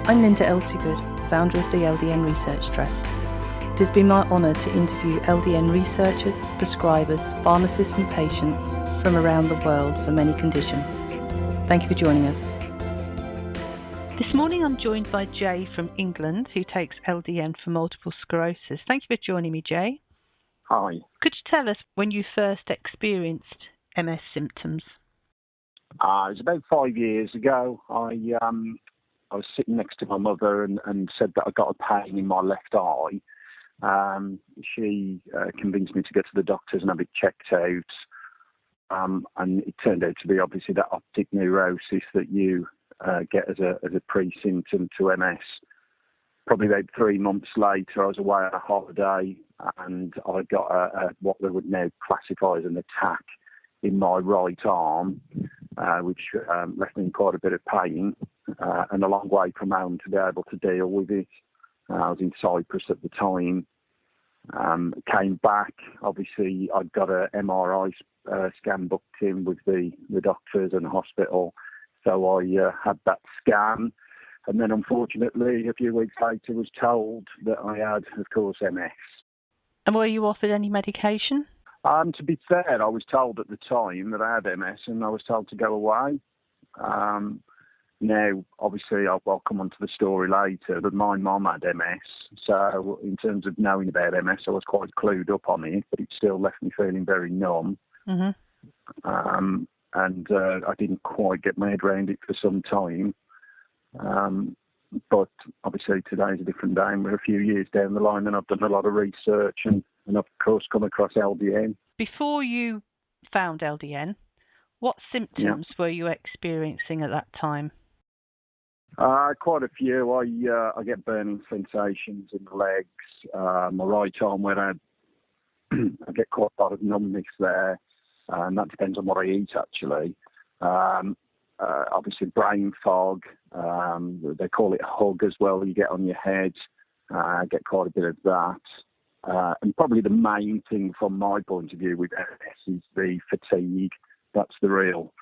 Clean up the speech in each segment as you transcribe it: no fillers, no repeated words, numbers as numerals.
I'm Linda Elsiegood, founder of the LDN Research Trust. It has been my honour to interview LDN researchers, prescribers, pharmacists and patients from around the world for many conditions. Thank you for joining us. This morning I'm joined by Jay from England, who takes LDN for multiple sclerosis. Thank you for joining me, Jay. Hi. Could you tell us when you first experienced MS symptoms? It was about 5 years ago. I was sitting next to my mother and said that I got a pain in my left eye. She convinced me to go to the doctors and have it checked out. And it turned out to be obviously that optic neurosis that you get as a pre-symptom to MS. Probably about 3 months later, I was away on a holiday and I got what they would now classify as an attack in my right arm, which left me in quite a bit of pain and a long way from home to be able to deal with it. I was in Cyprus at the time. Came back. Obviously, I'd got a MRI scan booked in with the doctors and the hospital. So I had that scan. And then, unfortunately, a few weeks later, was told that I had, of course, MS. And were you offered any medication? To be fair, I was told at the time that I had MS and I was told to go away. Now, obviously, I'll come on to the story later, but my mum had MS. So in terms of knowing about MS, I was quite clued up on it, but it still left me feeling very numb. Mm-hmm. And I didn't quite get my head around it for some time. But obviously today's a different day and we're a few years down the line and I've done a lot of research and I've, of course, come across LDN. Before you found LDN, what symptoms were you experiencing at that time? Quite a few. I get burning sensations in the legs. My right arm where I get quite a lot of numbness there, and that depends on what I eat actually. Obviously brain fog. They call it hug as well. You get on your head. I get quite a bit of that. And probably the main thing from my point of view with MS is the fatigue. That's the real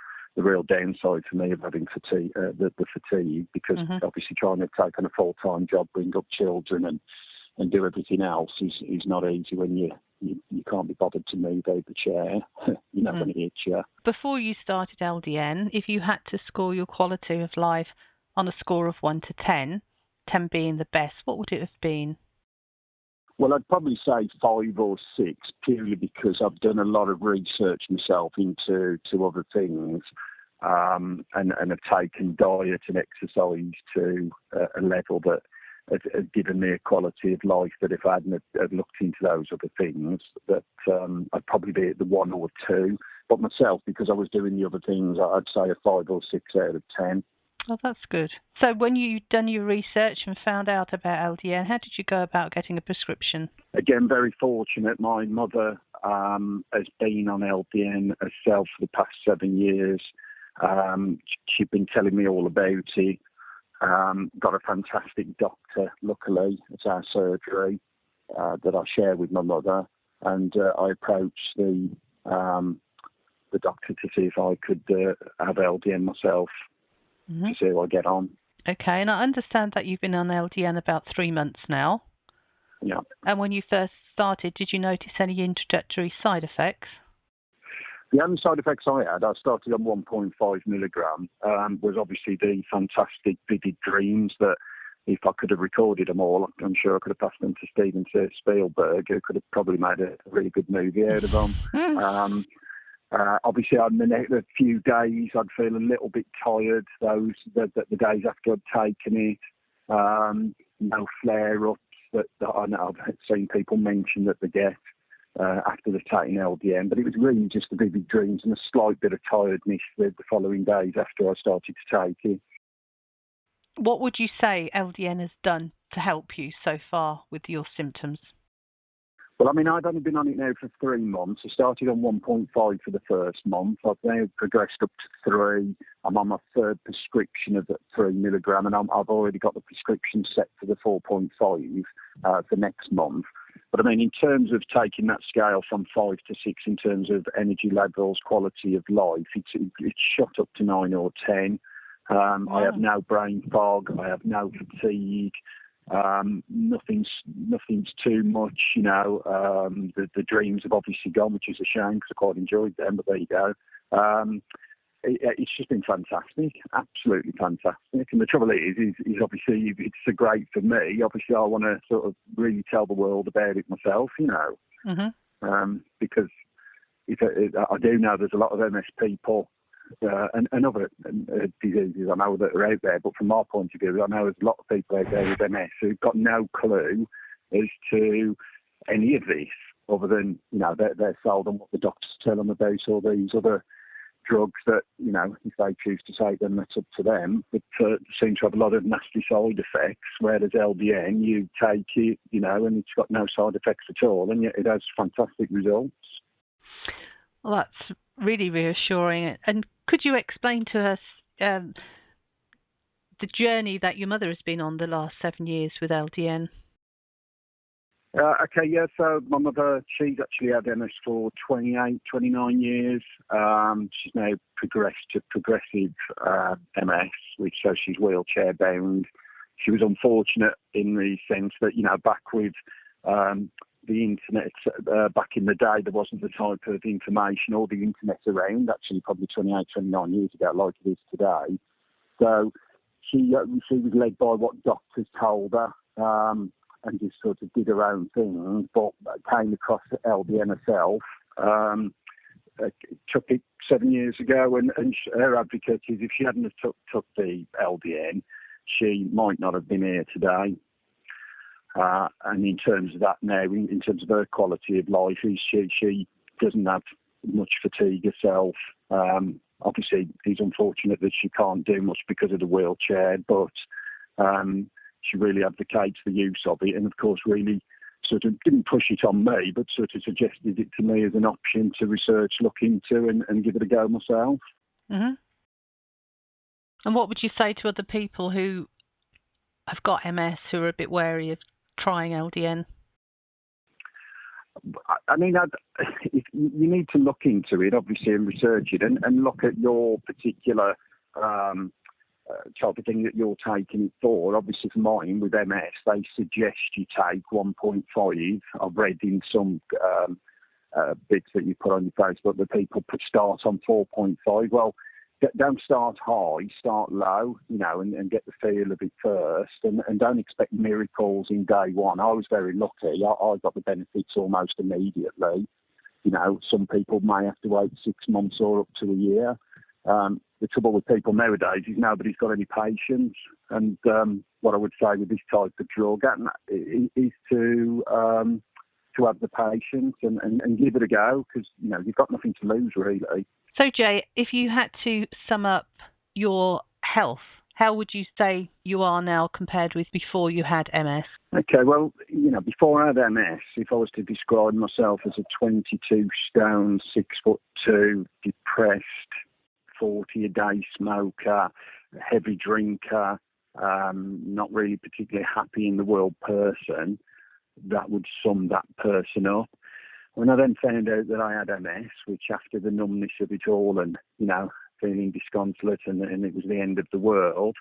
downside for me of having fatigue, the fatigue, because obviously trying to take on a full-time job, bring up children and do everything else is not easy when you can't be bothered to move out the chair, when it hits you. Before you started LDN, if you had to score your quality of life on a score of 1 to 10, 10 being the best, what would it have been? Well, I'd probably say 5 or 6, purely because I've done a lot of research myself into other things, and have taken diet and exercise to a level that has given me a quality of life that if I hadn't have looked into those other things, that I'd probably be at the 1 or 2. But myself, because I was doing the other things, I'd say a 5 or 6 out of 10. Oh, that's good. So when you'd done your research and found out about LDN, how did you go about getting a prescription? Again, very fortunate. My mother has been on LDN herself for the past 7 years. She'd been telling me all about it. Got a fantastic doctor, luckily, at our surgery that I share with my mother. And I approached the doctor to see if I could have LDN myself. To see how I get on. Okay, and I understand that you've been on LDN about 3 months now. Yeah. And when you first started, did you notice any introductory side effects? The only side effects I started on 1.5 milligram, was obviously the fantastic vivid dreams that if I could have recorded them all, I'm sure I could have passed them to Steven Spielberg, who could have probably made a really good movie out of them. Obviously, on the few days, I'd feel a little bit tired. The days after I'd taken it, no flare-ups that I know I've seen people mention that they get after they've taken LDN. But it was really just the vivid dreams and a slight bit of tiredness the following days after I started to take it. What would you say LDN has done to help you so far with your symptoms? Well, I mean, I've only been on it now for 3 months. I started on 1.5 for the first month. I've now progressed up to 3. I'm on my 3rd prescription of 3 milligram, and I've already got the prescription set for the 4.5 for next month. But I mean, in terms of taking that scale from 5 to 6 in terms of energy levels, quality of life, it's shot up to 9 or 10. I have no brain fog. I have no fatigue. Nothing's too much, The dreams have obviously gone, which is a shame because I quite enjoyed them. But there you go. It's just been fantastic, absolutely fantastic. And the trouble is obviously it's so great for me. Obviously, I want to sort of really tell the world about it myself, because I do know there's a lot of MS people and other diseases I know that are out there. But from my point of view, I know there's a lot of people out there with MS who've got no clue as to any of this, other than they're sold on what the doctors tell them about all these other drugs that, if they choose to take them, that's up to them, but seem to have a lot of nasty side effects, whereas LDN, you take it, and it's got no side effects at all, and yet it has fantastic results. Well, that's really reassuring. And could you explain to us the journey that your mother has been on the last 7 years with LDN? So my mother, she's actually had MS for 29 years. She's now progressed to progressive MS, which so she's wheelchair bound. She was unfortunate in the sense that, back with the internet, back in the day, there wasn't the type of information or the internet around, actually probably 29 years ago, like it is today. So she was led by what doctors told her, and just sort of did her own thing, but came across LDN herself, took it 7 years ago, and her advocate is if she hadn't have took the LDN, she might not have been here today. And in terms of that now, in terms of her quality of life, she doesn't have much fatigue herself. Obviously, it's unfortunate that she can't do much because of the wheelchair, but she really advocates the use of it, and of course really sort of didn't push it on me, but sort of suggested it to me as an option to research, look into, and give it a go myself. Mm-hmm. And what would you say to other people who have got MS who are a bit wary of trying LDN? I mean, you need to look into it, obviously, and research it, and look at your particular type of thing that you're taking it for. Obviously, for mine, with MS, they suggest you take 1.5. I've read in some bits that you put on your Facebook that people start on 4.5. Well, don't start high, start low, and get the feel of it first, and don't expect miracles in day one. I was very lucky. I got the benefits almost immediately. Some people may have to wait 6 months or up to a year. The trouble with people nowadays is nobody's got any patience, and what I would say with this type of drug is to have the patience and give it a go, because you've got nothing to lose really. So Jay, if you had to sum up your health, how would you say you are now compared with before you had MS? Okay, well, before I had MS, if I was to describe myself as a 22 stone, 6'2", depressed, 40 a day smoker, heavy drinker, not really particularly happy in the world person, that would sum that person up. When I then found out that I had MS, which after the numbness of it all and, feeling disconsolate and it was the end of the world,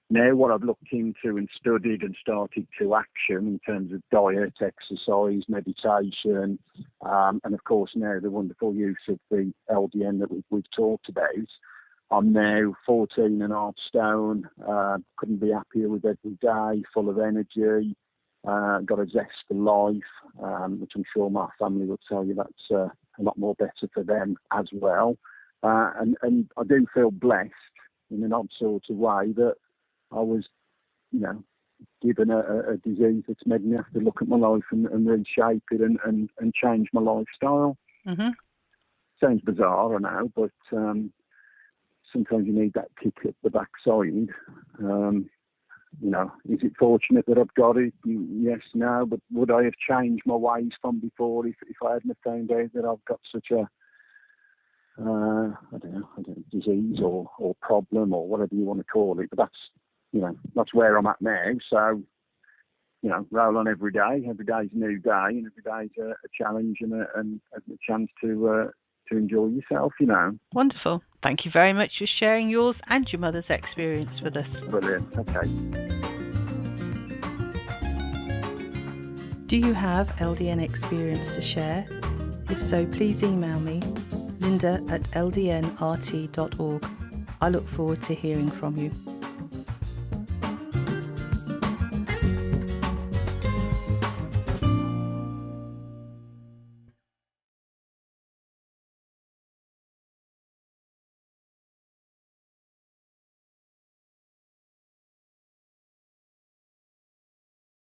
now what I've looked into and studied and started to action in terms of diet, exercise, meditation, and of course now the wonderful use of the LDN that we've talked about, I'm now 14.5 stone, couldn't be happier with every day, full of energy, got a zest for life, which I'm sure my family will tell you that's a lot more better for them as well. And I do feel blessed in an odd sort of way that I was, given a disease that's made me have to look at my life and reshape it and change my lifestyle. Mm-hmm. Sounds bizarre, I know, but sometimes you need that kick at the backside. Is it fortunate that I've got it? Yes, no, but would I have changed my ways from before if I hadn't found out that I've got such a I don't know, disease or problem or whatever you want to call it? But that's where I'm at now. So, roll on every day. Every day's a new day, and every day's a challenge and a chance to enjoy yourself. Wonderful. Thank you very much for sharing yours and your mother's experience with us. Brilliant. Okay. Do you have LDN experience to share? If so, please email me, linda@ldnrt.org. I look forward to hearing from you.